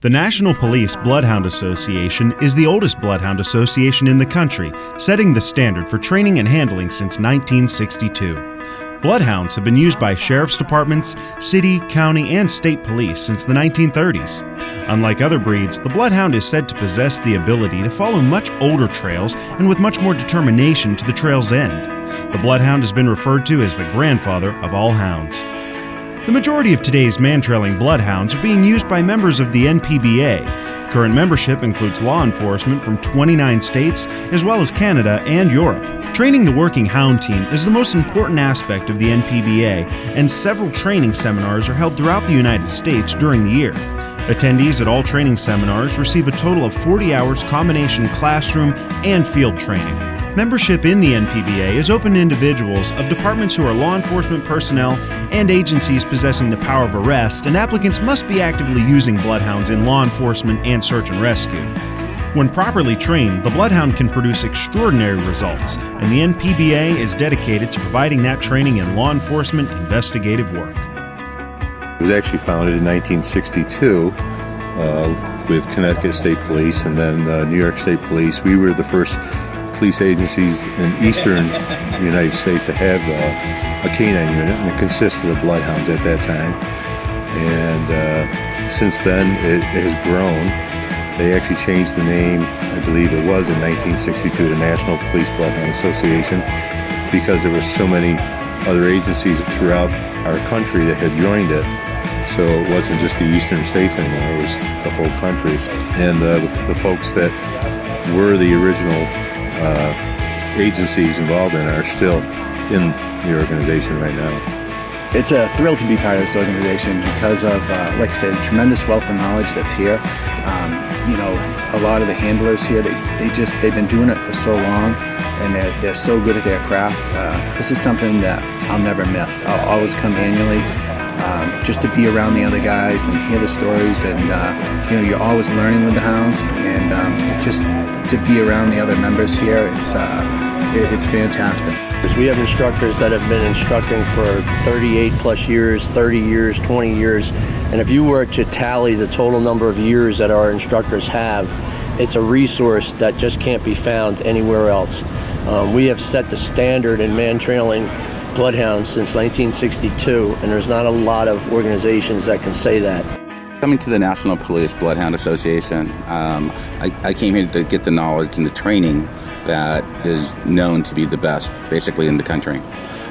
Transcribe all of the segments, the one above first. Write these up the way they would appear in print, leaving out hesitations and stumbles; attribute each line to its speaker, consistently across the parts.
Speaker 1: The National Police Bloodhound Association is the oldest bloodhound association in the country, setting the standard for training and handling since 1962. Bloodhounds have been used by sheriff's departments, city, county, and state police since the 1930s. Unlike other breeds, the bloodhound is said to possess the ability to follow much older trails and with much more determination to the trail's end. The bloodhound has been referred to as the grandfather of all hounds. The majority of today's man-trailing bloodhounds are being used by members of the NPBA. Current membership includes law enforcement from 29 states, as well as Canada and Europe. Training the working hound team is the most important aspect of the NPBA, and several training seminars are held throughout the United States during the year. Attendees at all training seminars receive a total of 40 hours combination classroom and field training. Membership in the NPBA is open to individuals of departments who are law enforcement personnel and agencies possessing the power of arrest, and applicants must be actively using bloodhounds in law enforcement and search and rescue. When properly trained, the bloodhound can produce extraordinary results, and the NPBA is dedicated to providing that training in law enforcement investigative work.
Speaker 2: It was actually founded in 1962 with Connecticut State Police and then New York State Police. We were the first police agencies in eastern United States to have a canine unit, and it consisted of bloodhounds at that time. And since then, it has grown. They actually changed the name, I believe it was in 1962, to National Police Bloodhound Association, because there were so many other agencies throughout our country that had joined it. So it wasn't just the eastern states anymore, it was the whole country. And the folks that were the original agencies involved in are still in the organization right now.
Speaker 3: It's a thrill to be part of this organization because of, like I said, the tremendous wealth of knowledge that's here. A lot of the handlers here, they've been doing it for so long, and they're so good at their craft. This is something that I'll never miss. I'll always come annually just to be around the other guys and hear the stories, and you're always learning with the hounds, and just to be around the other members here, it's fantastic.
Speaker 4: We have instructors that have been instructing for 38 plus years, 30 years, 20 years, and if you were to tally the total number of years that our instructors have, it's a resource that just can't be found anywhere else. We have set the standard in man-trailing bloodhounds since 1962, and there's not a lot of organizations that can say that.
Speaker 5: Coming to the National Police Bloodhound Association, I came here to get the knowledge and the training that is known to be the best, basically, in the country.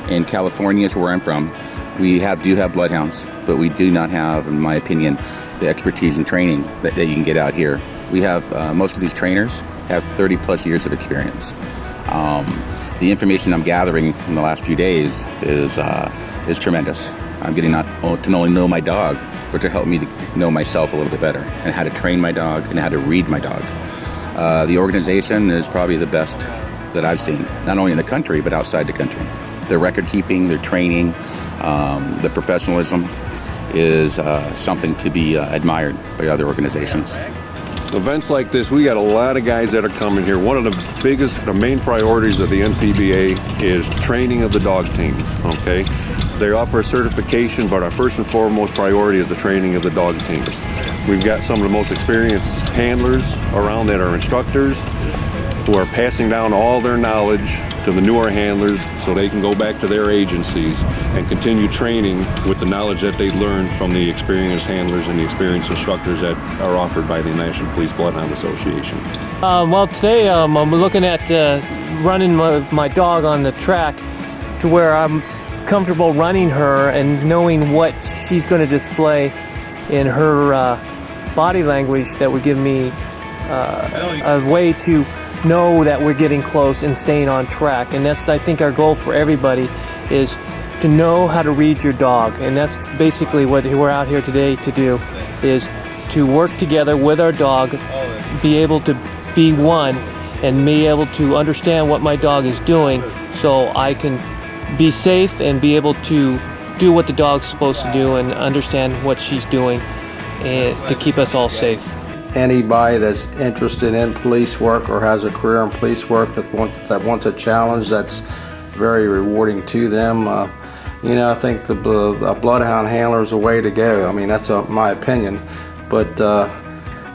Speaker 5: In California is where I'm from. We do have bloodhounds, but we do not have, in my opinion, the expertise and training that you can get out here. We have, most of these trainers have 30 plus years of experience. The information I'm gathering in the last few days is tremendous. I'm getting not only know my dog, but to help me to know myself a little bit better, and how to train my dog and how to read my dog. The organization is probably the best that I've seen, not only in the country, but outside the country. Their record keeping, their training, the professionalism is something to be admired by other organizations.
Speaker 6: Events like this, we got a lot of guys that are coming here. One of the main priorities of the NPBA is training of the dog teams, okay? They offer a certification, but our first and foremost priority is the training of the dog teams. We've got some of the most experienced handlers around that are instructors who are passing down all their knowledge to the newer handlers so they can go back to their agencies and continue training with the knowledge that they learned from the experienced handlers and the experienced instructors that are offered by the National Police Bloodhound Association.
Speaker 7: Well, today I'm looking at running my dog on the track to where I'm comfortable running her and knowing what she's going to display in her body language that would give me a way to know that we're getting close and staying on track. And that's, I think, our goal for everybody, is to know how to read your dog. And that's basically what we're out here today to do, is to work together with our dog, be able to be one, and be able to understand what my dog is doing so I can be safe and be able to do what the dog's supposed to do and understand what she's doing to keep us all safe.
Speaker 8: Anybody that's interested in police work or has a career in police work that wants a challenge that's very rewarding to them, I think a bloodhound handler is a way to go. I mean, that's my opinion. But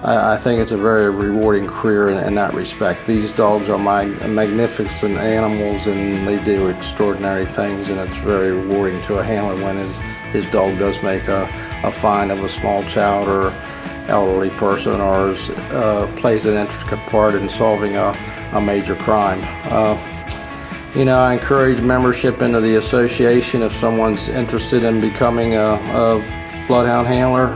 Speaker 8: I think it's a very rewarding career in that respect. These dogs are magnificent animals, and they do extraordinary things, and it's very rewarding to a handler when his dog does make a find of a small child or elderly person, or plays an intricate part in solving a major crime. I encourage membership into the association if someone's interested in becoming a bloodhound handler.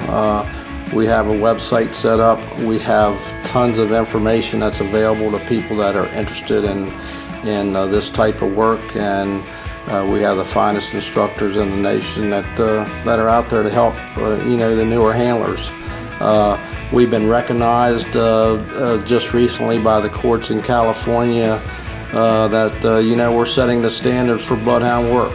Speaker 8: We have a website set up. We have tons of information that's available to people that are interested in this type of work, and we have the finest instructors in the nation that are out there to help the newer handlers. We've been recognized just recently by the courts in California that we're setting the standard for bloodhound work.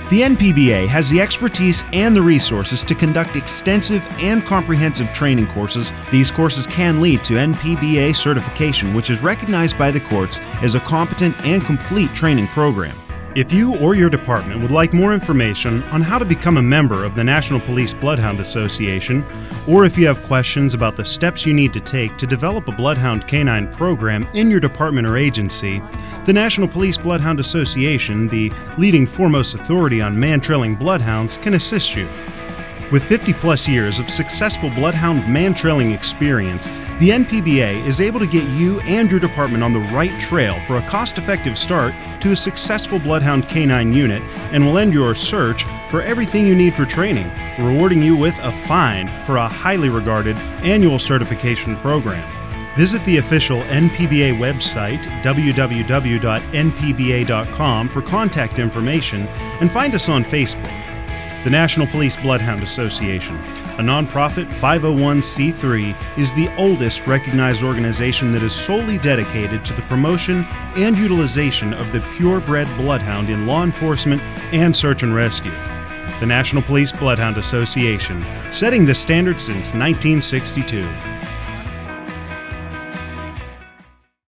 Speaker 1: The NPBA has the expertise and the resources to conduct extensive and comprehensive training courses. These courses can lead to NPBA certification, which is recognized by the courts as a competent and complete training program. If you or your department would like more information on how to become a member of the National Police Bloodhound Association, or if you have questions about the steps you need to take to develop a Bloodhound Canine program in your department or agency, the National Police Bloodhound Association, the leading foremost authority on man-trailing bloodhounds, can assist you. With 50-plus years of successful bloodhound man-trailing experience, the NPBA is able to get you and your department on the right trail for a cost-effective start to a successful bloodhound canine unit, and will end your search for everything you need for training, rewarding you with a find for a highly regarded annual certification program. Visit the official NPBA website, www.npba.com, for contact information, and find us on Facebook. The National Police Bloodhound Association, a nonprofit 501c3, is the oldest recognized organization that is solely dedicated to the promotion and utilization of the purebred bloodhound in law enforcement and search and rescue. The National Police Bloodhound Association, setting the standard since 1962.